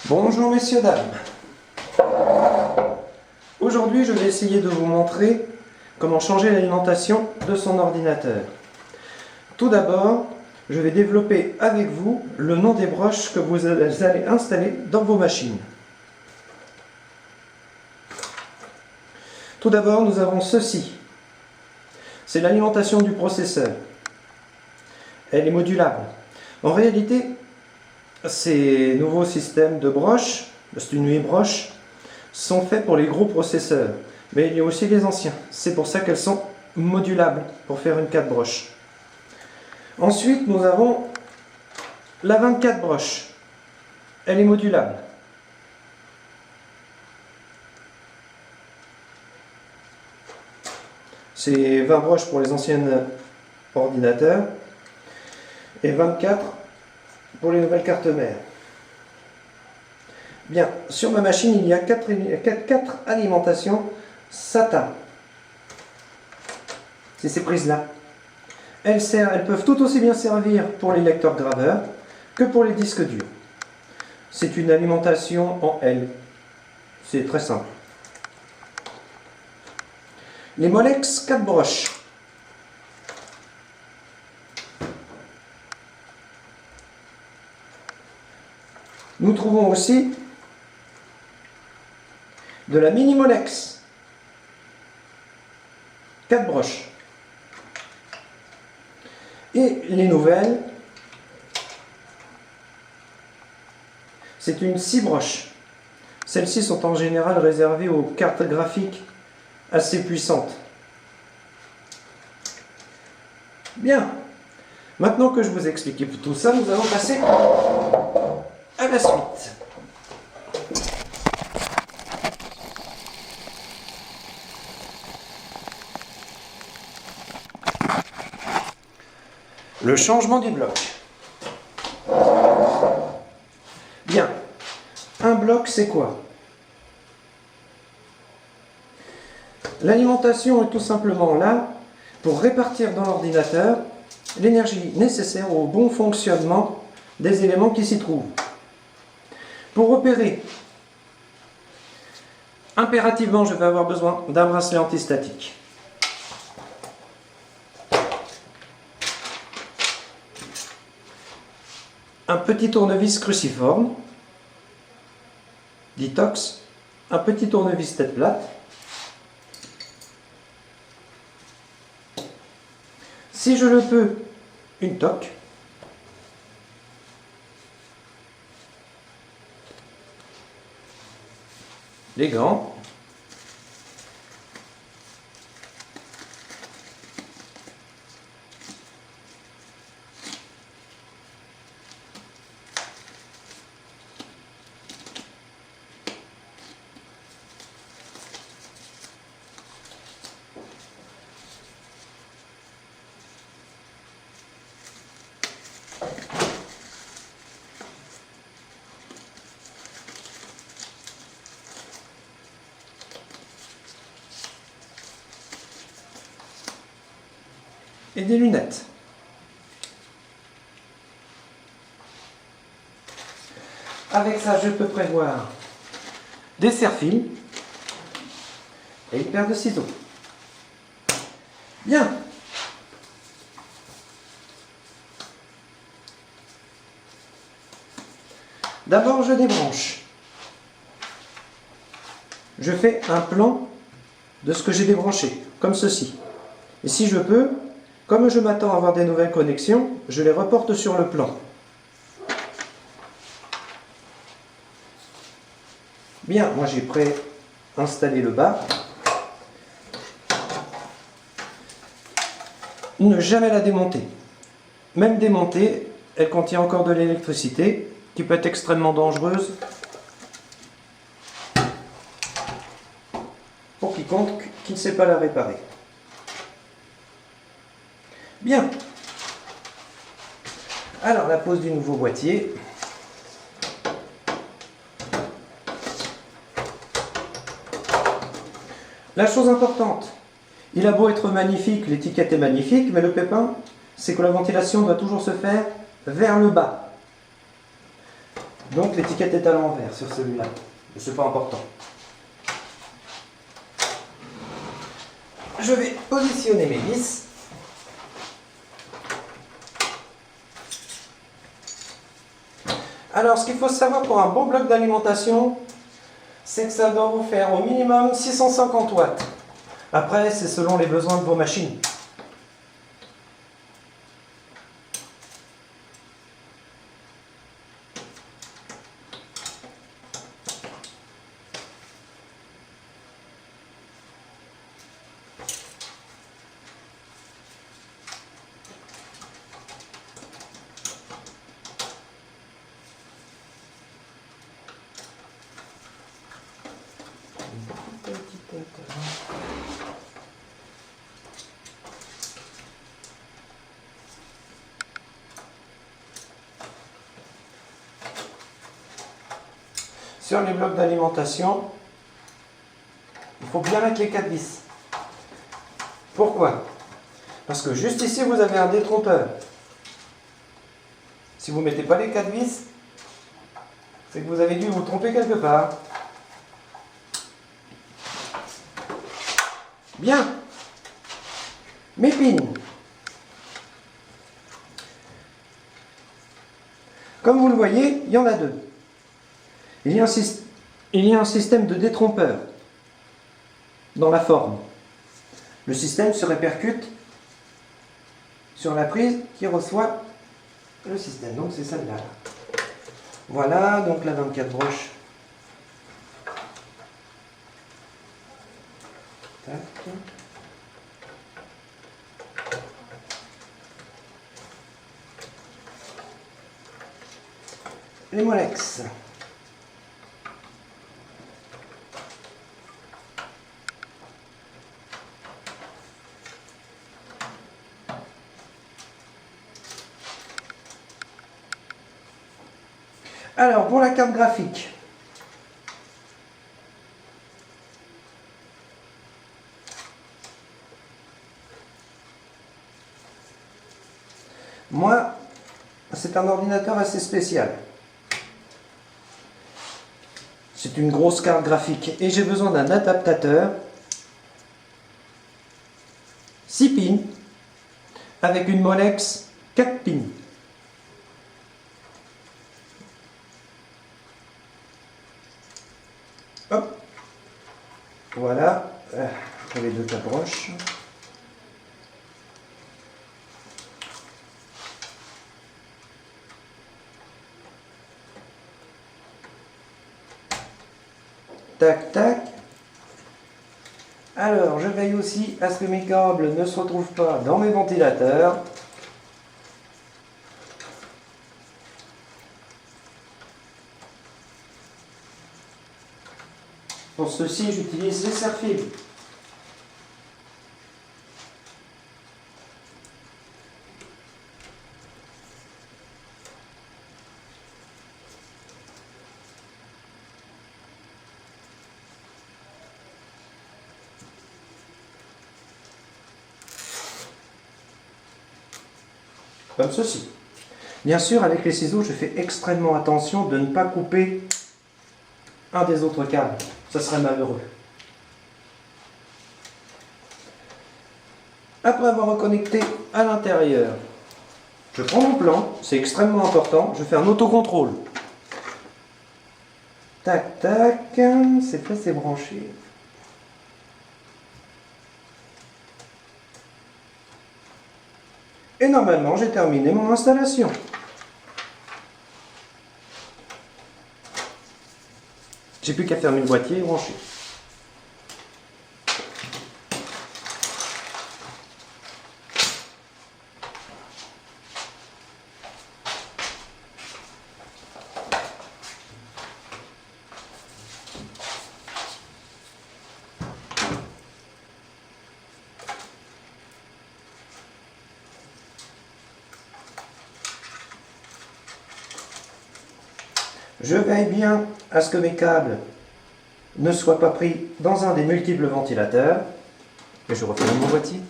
Bonjour messieurs, dames. Aujourd'hui, je vais essayer de vous montrer comment changer l'alimentation de son ordinateur. Tout d'abord, je vais développer avec vous le nom des broches que vous allez installer dans vos machines. Tout d'abord, nous avons ceci. C'est l'alimentation du processeur. Elle est modulable. En réalité, ces nouveaux systèmes de broches, c'est une 8 broches, sont faits pour les gros processeurs. Mais il y a aussi les anciens. C'est pour ça qu'elles sont modulables, pour faire une 4 broches. Ensuite, nous avons la 24 broches. Elle est modulable. C'est 20 broches pour les anciens ordinateurs et 24 pour les nouvelles cartes mères. Bien, sur ma machine, il y a 4 alimentations SATA. C'est ces prises-là. Elles peuvent tout aussi bien servir pour les lecteurs graveurs que pour les disques durs. C'est une alimentation en L. C'est très simple. Les Molex 4 broches. Nous trouvons aussi de la Mini Molex 4 broches. Et les nouvelles, c'est une 6 broches. Celles-ci sont en général réservées aux cartes graphiques assez puissantes. Bien, maintenant que je vous ai expliqué tout ça, nous allons passer à la suite. Le changement du bloc. Bien, un bloc c'est quoi? L'alimentation est tout simplement là pour répartir dans l'ordinateur l'énergie nécessaire au bon fonctionnement des éléments qui s'y trouvent. Pour opérer, impérativement, je vais avoir besoin d'un bracelet antistatique. Un petit tournevis cruciforme, Ditox, un petit tournevis tête plate, si je le peux, une toque, les gants, et des lunettes. Avec ça, je peux prévoir des serre-fils et une paire de ciseaux. Bien. D'abord, je débranche. Je fais un plan de ce que j'ai débranché, comme ceci. Et si je peux, comme je m'attends à avoir des nouvelles connexions, je les reporte sur le plan. Bien, moi j'ai préinstallé le bas. Ne jamais la démonter. Même démontée, elle contient encore de l'électricité qui peut être extrêmement dangereuse pour quiconque qui ne sait pas la réparer. Bien. Alors, la pose du nouveau boîtier. La chose importante, il a beau être magnifique, l'étiquette est magnifique, mais le pépin, c'est que la ventilation doit toujours se faire vers le bas. Donc l'étiquette est à l'envers sur celui-là. Mais c'est pas important. Je vais positionner mes vis. Alors, ce qu'il faut savoir pour un bon bloc d'alimentation, c'est que ça doit vous faire au minimum 650 watts. Après, c'est selon les besoins de vos machines. Sur les blocs d'alimentation, il faut bien mettre les 4 vis. Pourquoi? Parce que juste ici, vous avez un détrompeur. Si vous ne mettez pas les 4 vis, c'est que vous avez dû vous tromper quelque part. Bien. Mes pins. Comme vous le voyez, il y en a deux. Il y a un système de détrompeur dans la forme. Le système se répercute sur la prise qui reçoit le système. Donc c'est celle-là. Voilà, donc la 24 broches. Tac. Les Molex. Alors, pour la carte graphique, moi, c'est un ordinateur assez spécial. C'est une grosse carte graphique et j'ai besoin d'un adaptateur 6 pins avec une Molex 4 pins. Hop, voilà, pour les deux cabroches. Tac, tac. Alors, je veille aussi à ce que mes câbles ne se retrouvent pas dans mes ventilateurs. Pour ceci, j'utilise les serre-fils. Comme ceci. Bien sûr, avec les ciseaux, je fais extrêmement attention de ne pas couper un des autres câbles. Ça serait malheureux. Après avoir reconnecté à l'intérieur, je prends mon plan, c'est extrêmement important, je fais un autocontrôle. Tac, tac, c'est fait, c'est branché. Et normalement, j'ai terminé mon installation. J'ai plus qu'à fermer le boîtier et brancher. Je veille bien à ce que mes câbles ne soient pas pris dans un des multiples ventilateurs. Et je referme mon boîtier.